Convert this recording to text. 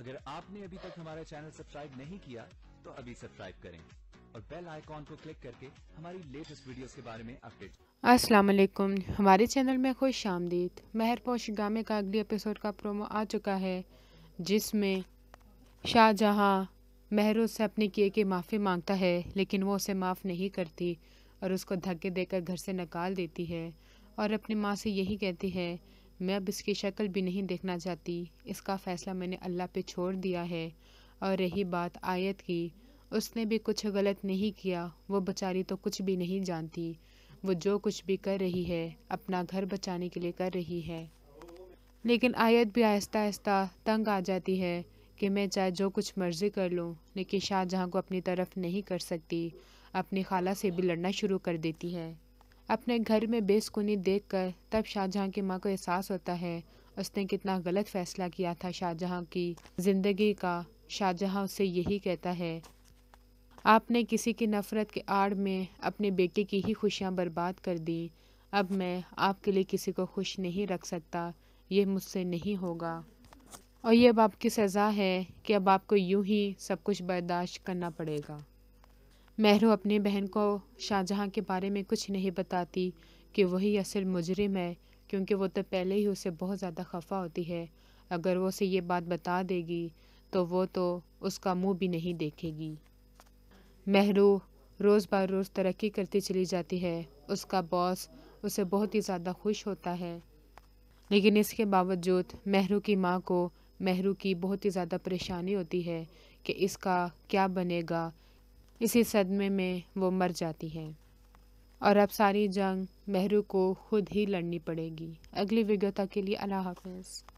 अगर आपने अभी तक हमारा चैनल सब्सक्राइब नहीं किया तो अभी सब्सक्राइब करें और बेल आइकॉन को क्लिक करके हमारी लेटेस्ट वीडियोस के बारे में अपडेट। अस्सलाम वालेकुम, हमारे चैनल में खुश आमदीद। मेहरपोश गामे का अगली एपिसोड का प्रोमो आ चुका है, जिसमें शाहजहां महरू से अपने किए की माफ़ी मांगता है, लेकिन वो उसे माफ़ नहीं करती और उसको धक्के देकर घर से निकाल देती है और अपनी माँ से यही कहती है, मैं अब इसकी शक्ल भी नहीं देखना चाहती, इसका फ़ैसला मैंने अल्लाह पे छोड़ दिया है। और रही बात आयत की, उसने भी कुछ गलत नहीं किया, वो बेचारी तो कुछ भी नहीं जानती। वो जो कुछ भी कर रही है अपना घर बचाने के लिए कर रही है, लेकिन आयत भी आहिस्ता आहिस्ता तंग आ जाती है कि मैं चाहे जो कुछ मर्जी कर लूँ, लेकिन शाहजहां को अपनी तरफ नहीं कर सकती। अपनी खाला से भी लड़ना शुरू कर देती है। अपने घर में बेसुकूनी देखकर तब शाहजहां की माँ को एहसास होता है उसने कितना गलत फैसला किया था शाहजहां की ज़िंदगी का। शाहजहां उससे यही कहता है, आपने किसी की नफ़रत के आड़ में अपने बेटे की ही खुशियां बर्बाद कर दी। अब मैं आपके लिए किसी को खुश नहीं रख सकता, ये मुझसे नहीं होगा और ये अब आपकी सज़ा है कि अब आपको यूं ही सब कुछ बर्दाश्त करना पड़ेगा। महरू अपनी बहन को शाहजहां के बारे में कुछ नहीं बताती कि वही असल मुजरिम है, क्योंकि वो तो पहले ही उसे बहुत ज़्यादा खफा होती है। अगर वो उसे ये बात बता देगी तो वो तो उसका मुंह भी नहीं देखेगी। महरू रोज़ ब रोज़ तरक्की करती चली जाती है। उसका बॉस उसे बहुत ही ज़्यादा खुश होता है, लेकिन इसके बावजूद महरू की माँ को महरू की बहुत ही ज़्यादा परेशानी होती है कि इसका क्या बनेगा। इसी सदमे में वो मर जाती है और अब सारी जंग महरू को खुद ही लड़नी पड़ेगी। अगली वीडियो तक के लिए अल्लाह हाफ़िज़।